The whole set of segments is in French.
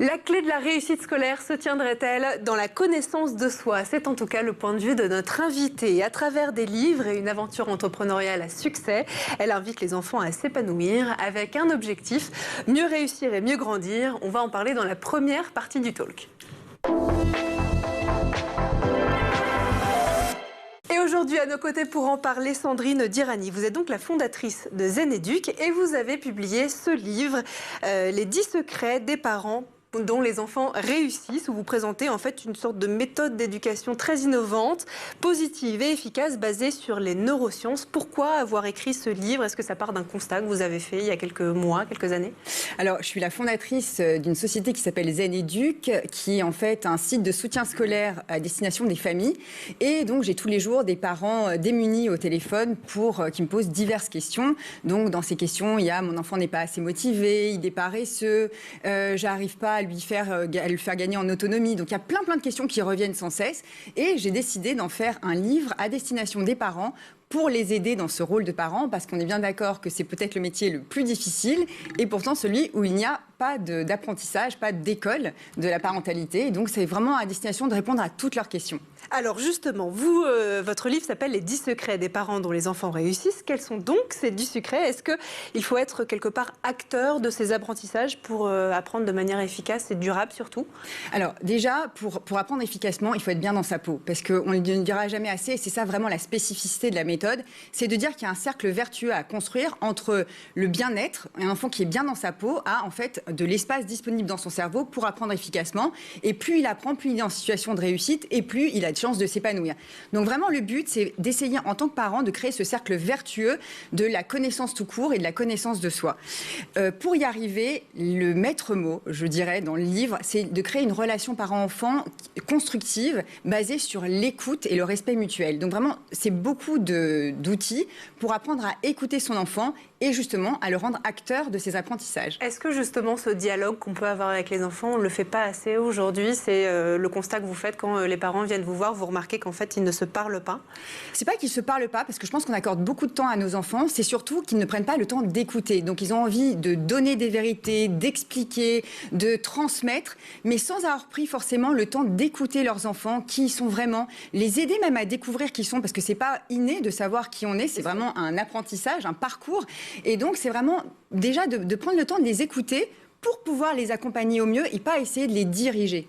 La clé de la réussite scolaire se tiendrait-elle dans la connaissance de soi? C'est en tout cas le point de vue de notre invitée. À travers des livres et une aventure entrepreneuriale à succès, elle invite les enfants à s'épanouir avec un objectif, mieux réussir et mieux grandir. On va en parler dans la première partie du talk. Et aujourd'hui, à nos côtés pour en parler, Sandrine Dirani. Vous êtes donc la fondatrice de Zeneduc et vous avez publié ce livre, Les 10 secrets des parents dont les enfants réussissent, où vous présentez en fait une sorte de méthode d'éducation très innovante, positive et efficace, basée sur les neurosciences. Pourquoi avoir écrit ce livre? Est-ce que ça part d'un constat que vous avez fait il y a quelques mois, quelques années? Alors, je suis la fondatrice d'une société qui s'appelle Zeneduc, qui est en fait un site de soutien scolaire à destination des familles. Et donc, j'ai tous les jours des parents démunis au téléphone qui me posent diverses questions. Donc, dans ces questions, il y a « mon enfant n'est pas assez motivé, il est paresseux, j'arrive pas à le faire gagner en autonomie ». Donc, il y a plein de questions qui reviennent sans cesse. Et j'ai décidé d'en faire un livre à destination des parents pour les aider dans ce rôle de parent, parce qu'on est bien d'accord que c'est peut-être le métier le plus difficile et pourtant celui où il n'y a pas d'apprentissage, pas d'école de la parentalité. Et donc, c'est vraiment à destination de répondre à toutes leurs questions. Alors justement, votre livre s'appelle « Les 10 secrets des parents dont les enfants réussissent ». Quels sont donc ces 10 secrets? Est-ce qu'il faut être quelque part acteur de ces apprentissages pour apprendre de manière efficace et durable surtout? Alors déjà, pour apprendre efficacement, il faut être bien dans sa peau. Parce qu'on ne le dira jamais assez, et c'est ça vraiment la spécificité de la méthode, c'est de dire qu'il y a un cercle vertueux à construire entre le bien-être, un enfant qui est bien dans sa peau, a en fait de l'espace disponible dans son cerveau pour apprendre efficacement. Et plus il apprend, plus il est en situation de réussite et plus il a de chance de s'épanouir. Donc vraiment, le but, c'est d'essayer en tant que parent de créer ce cercle vertueux de la connaissance tout court et de la connaissance de soi. Pour y arriver, le maître mot, je dirais, dans le livre, c'est de créer une relation parent-enfant constructive, basée sur l'écoute et le respect mutuel. Donc vraiment, c'est beaucoup d'outils pour apprendre à écouter son enfant et justement à le rendre acteur de ses apprentissages. Est-ce que justement ce dialogue qu'on peut avoir avec les enfants, on ne le fait pas assez aujourd'hui? C'est le constat que vous faites quand les parents viennent vous voir, vous remarquez qu'en fait ils ne se parlent pas? C'est pas qu'ils ne se parlent pas, parce que je pense qu'on accorde beaucoup de temps à nos enfants, c'est surtout qu'ils ne prennent pas le temps d'écouter. Donc ils ont envie de donner des vérités, d'expliquer, de transmettre, mais sans avoir pris forcément le temps d'écouter leurs enfants, qui ils sont vraiment, les aider même à découvrir qui ils sont, parce que c'est pas inné de savoir qui on est, c'est vraiment un apprentissage, un parcours. Et donc, c'est vraiment déjà de prendre le temps de les écouter pour pouvoir les accompagner au mieux et pas essayer de les diriger.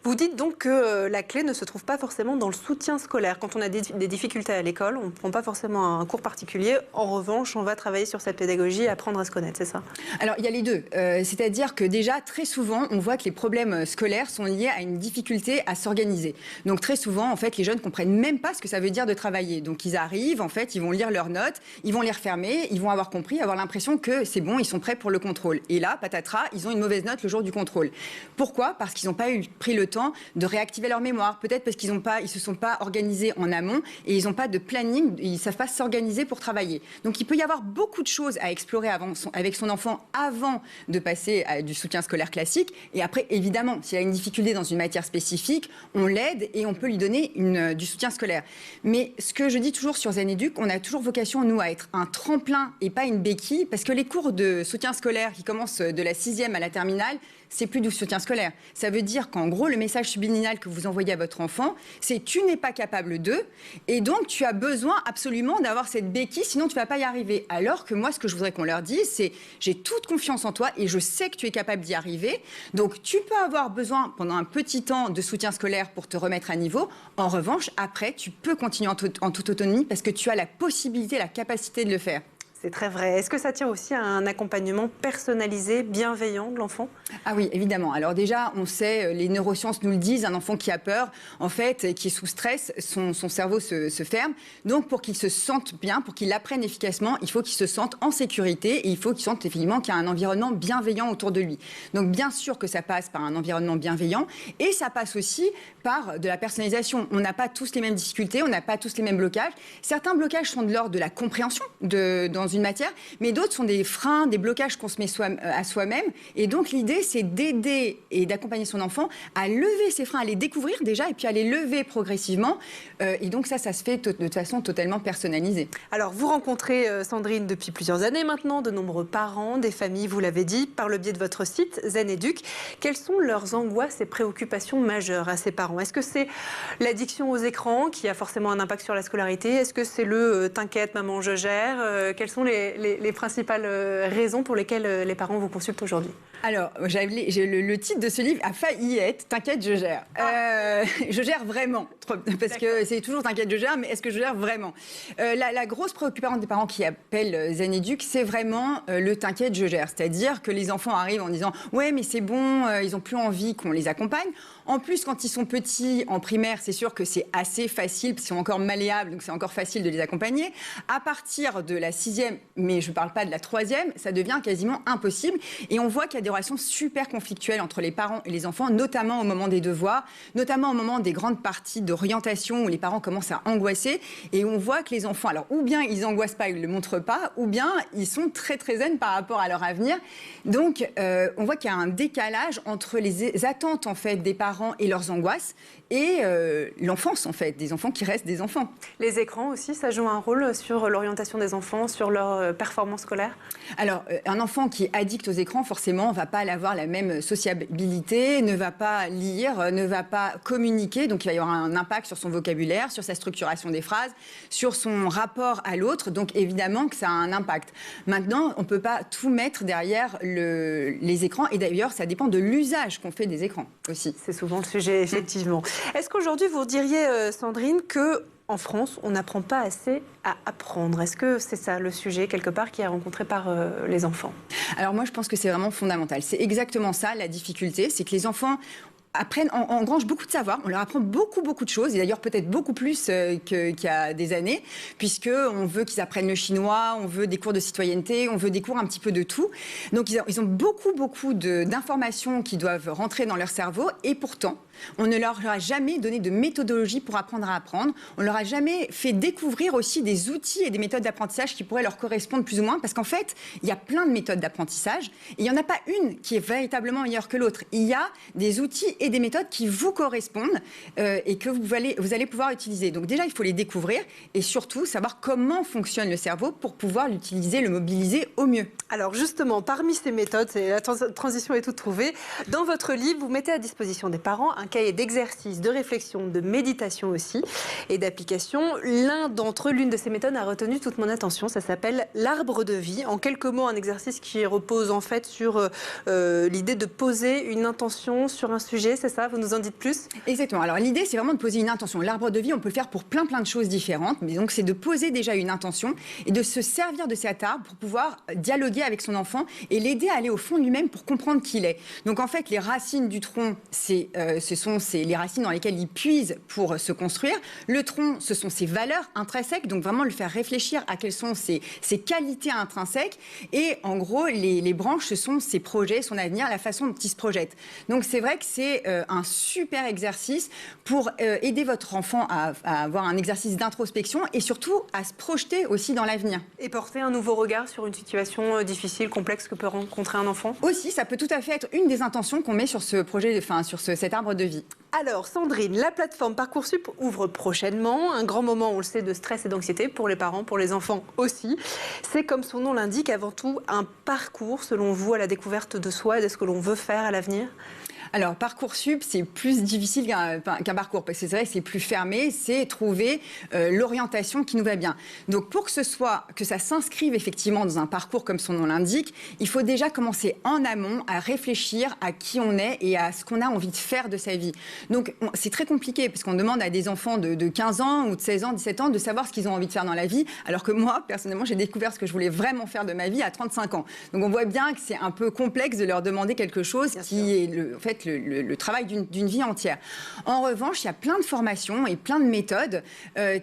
Vous dites donc que la clé ne se trouve pas forcément dans le soutien scolaire. Quand on a des difficultés à l'école, on ne prend pas forcément un cours particulier. En revanche, on va travailler sur cette pédagogie et apprendre à se connaître, c'est ça? Alors, il y a les deux. C'est-à-dire que déjà, très souvent, on voit que les problèmes scolaires sont liés à une difficulté à s'organiser. Donc, très souvent, en fait, les jeunes ne comprennent même pas ce que ça veut dire de travailler. Donc, ils arrivent, en fait, ils vont lire leurs notes, ils vont les refermer, ils vont avoir compris, avoir l'impression que c'est bon, ils sont prêts pour le contrôle. Et là, patatras, ils ont une mauvaise note le jour du contrôle. Pourquoi? Parce qu'ils n'ont pas pris le temps de réactiver leur mémoire, peut-être parce qu'ils se sont pas organisés en amont et ils n'ont pas de planning, ils savent pas s'organiser pour travailler. Donc il peut y avoir beaucoup de choses à explorer avec son enfant avant de passer à du soutien scolaire classique. Et après, évidemment, s'il a une difficulté dans une matière spécifique, on l'aide et on peut lui donner du soutien scolaire. Mais ce que je dis toujours sur Zeneduc, on a toujours vocation, nous, à être un tremplin et pas une béquille, parce que les cours de soutien scolaire qui commencent de la 6e à la terminale, c'est plus du soutien scolaire. Ça veut dire qu'en gros, le message subliminal que vous envoyez à votre enfant, c'est « tu n'es pas capable de » et donc tu as besoin absolument d'avoir cette béquille, sinon tu ne vas pas y arriver. Alors que moi, ce que je voudrais qu'on leur dise, c'est « j'ai toute confiance en toi et je sais que tu es capable d'y arriver. Donc tu peux avoir besoin pendant un petit temps de soutien scolaire pour te remettre à niveau. En revanche, après, tu peux continuer en toute autonomie parce que tu as la possibilité, la capacité de le faire. » C'est très vrai. Est-ce que ça tient aussi à un accompagnement personnalisé, bienveillant de l'enfant? Ah oui, évidemment. Alors déjà, on sait, les neurosciences nous le disent, un enfant qui a peur, en fait, qui est sous stress, son cerveau se ferme. Donc pour qu'il se sente bien, pour qu'il apprenne efficacement, il faut qu'il se sente en sécurité et il faut qu'il sente effectivement qu'il y a un environnement bienveillant autour de lui. Donc bien sûr que ça passe par un environnement bienveillant et ça passe aussi par de la personnalisation. On n'a pas tous les mêmes difficultés, on n'a pas tous les mêmes blocages. Certains blocages sont de l'ordre de la compréhension dans une matière, mais d'autres sont des freins, des blocages qu'on se met à soi-même. Et donc l'idée, c'est d'aider et d'accompagner son enfant à lever ces freins, à les découvrir déjà, et puis à les lever progressivement. Et donc ça se fait de façon totalement personnalisée. Alors vous rencontrez Sandrine depuis plusieurs années maintenant, de nombreux parents, des familles, vous l'avez dit, par le biais de votre site Zeneduc. Quelles sont leurs angoisses et préoccupations majeures à ces parents? Est-ce que c'est l'addiction aux écrans qui a forcément un impact sur la scolarité? Est-ce que c'est le t'inquiète maman je gère? Quelles sont les principales raisons pour lesquelles les parents vous consultent aujourd'hui? Alors, le titre de ce livre a failli être T'inquiète, je gère. Je gère vraiment. Parce que c'est toujours T'inquiète, je gère, mais est-ce que je gère vraiment? La grosse préoccupation des parents qui appellent Zeneduc, c'est vraiment le T'inquiète, je gère. C'est-à-dire que les enfants arrivent en disant ouais, mais c'est bon, ils n'ont plus envie qu'on les accompagne. En plus, quand ils sont petits, en primaire, c'est sûr que c'est assez facile, parce qu'ils sont encore malléables, donc c'est encore facile de les accompagner. À partir de la 6e, mais je ne parle pas de la 3e, ça devient quasiment impossible. Et on voit qu'il y a des relations super conflictuelles entre les parents et les enfants, notamment au moment des devoirs, notamment au moment des grandes parties d'orientation où les parents commencent à angoisser. Et on voit que les enfants, alors ou bien ils n'angoissent pas, ils ne le montrent pas, ou bien ils sont très très zen par rapport à leur avenir. Donc on voit qu'il y a un décalage entre les attentes en fait des parents et leurs angoisses et l'enfance en fait, des enfants qui restent des enfants. Les écrans aussi, ça joue un rôle sur l'orientation des enfants, sur leur performance scolaire? Alors, un enfant qui est addict aux écrans, forcément, ne va pas avoir la même sociabilité, ne va pas lire, ne va pas communiquer, donc il va y avoir un impact sur son vocabulaire, sur sa structuration des phrases, sur son rapport à l'autre, donc évidemment que ça a un impact. Maintenant, on ne peut pas tout mettre derrière les écrans, et d'ailleurs, ça dépend de l'usage qu'on fait des écrans aussi. C'est souvent le sujet, effectivement. Est-ce qu'aujourd'hui, vous diriez, Sandrine, qu'en France, on n'apprend pas assez à apprendre? Est-ce que c'est ça le sujet, quelque part, qui est rencontré par les enfants? Alors moi, je pense que c'est vraiment fondamental. C'est exactement ça, la difficulté, c'est que les enfants engrangent beaucoup de savoir, on leur apprend beaucoup de choses, et d'ailleurs peut-être beaucoup plus qu'il y a des années, puisqu'on veut qu'ils apprennent le chinois, on veut des cours de citoyenneté, on veut des cours un petit peu de tout. Donc ils ont beaucoup d'informations qui doivent rentrer dans leur cerveau, et pourtant, on ne leur a jamais donné de méthodologie pour apprendre à apprendre. On ne leur a jamais fait découvrir aussi des outils et des méthodes d'apprentissage qui pourraient leur correspondre plus ou moins. Parce qu'en fait, il y a plein de méthodes d'apprentissage. Et il n'y en a pas une qui est véritablement meilleure que l'autre. Il y a des outils et des méthodes qui vous correspondent et que vous allez pouvoir utiliser. Donc déjà, il faut les découvrir et surtout savoir comment fonctionne le cerveau pour pouvoir l'utiliser, le mobiliser au mieux. Alors justement, parmi ces méthodes, la transition est toute trouvée. Dans votre livre, vous mettez à disposition des parents un cahier d'exercices, de réflexion, de méditation aussi et d'application. L'une de ces méthodes a retenu toute mon attention. Ça s'appelle l'arbre de vie. En quelques mots, un exercice qui repose en fait sur l'idée de poser une intention sur un sujet. C'est ça? Vous nous en dites plus? Exactement. Alors l'idée, c'est vraiment de poser une intention. L'arbre de vie, on peut le faire pour plein de choses différentes. Mais donc, c'est de poser déjà une intention et de se servir de cet arbre pour pouvoir dialoguer avec son enfant et l'aider à aller au fond de lui-même pour comprendre qui il est. Donc en fait, les racines du tronc, ce sont les racines dans lesquelles il puise pour se construire. Le tronc, ce sont ses valeurs intrinsèques, donc vraiment le faire réfléchir à quelles sont ses qualités intrinsèques. Et en gros, les branches, ce sont ses projets, son avenir, la façon dont il se projette. Donc c'est vrai que c'est un super exercice pour aider votre enfant à avoir un exercice d'introspection et surtout à se projeter aussi dans l'avenir. Et porter un nouveau regard sur une situation difficile, complexe que peut rencontrer un enfant? Aussi, ça peut tout à fait être une des intentions qu'on met sur ce projet, sur cet arbre de vie. Alors Sandrine, la plateforme Parcoursup ouvre prochainement. Un grand moment, on le sait, de stress et d'anxiété pour les parents, pour les enfants aussi. C'est, comme son nom l'indique, avant tout un parcours, selon vous, à la découverte de soi et de ce que l'on veut faire à l'avenir? Alors, Parcoursup, c'est plus difficile qu'un parcours, parce que c'est vrai que c'est plus fermé, c'est trouver l'orientation qui nous va bien. Donc, pour que ça s'inscrive effectivement dans un parcours comme son nom l'indique, il faut déjà commencer en amont à réfléchir à qui on est et à ce qu'on a envie de faire de sa vie. Donc, c'est très compliqué, parce qu'on demande à des enfants de 15 ans ou de 16 ans, 17 ans, de savoir ce qu'ils ont envie de faire dans la vie, alors que moi, personnellement, j'ai découvert ce que je voulais vraiment faire de ma vie à 35 ans. Donc, on voit bien que c'est un peu complexe de leur demander quelque chose qui est, en fait, le travail d'une vie entière. En revanche, il y a plein de formations et plein de méthodes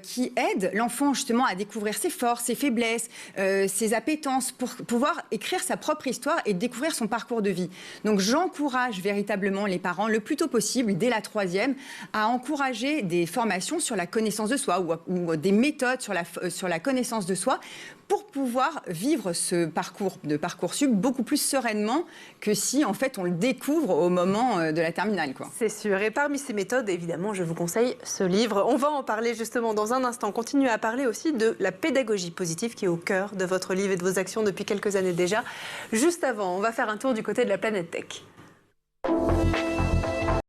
qui aident l'enfant justement à découvrir ses forces, ses faiblesses, ses appétences pour pouvoir écrire sa propre histoire et découvrir son parcours de vie. Donc j'encourage véritablement les parents le plus tôt possible, dès la 3e, à encourager des formations sur la connaissance de soi ou des méthodes sur la connaissance de soi pour pouvoir vivre ce parcours de Parcoursup beaucoup plus sereinement que si, en fait, on le découvre au moment de la terminale, quoi. C'est sûr. Et parmi ces méthodes, évidemment, je vous conseille ce livre. On va en parler justement dans un instant. Continuez à parler aussi de la pédagogie positive qui est au cœur de votre livre et de vos actions depuis quelques années déjà. Juste avant, on va faire un tour du côté de la planète tech.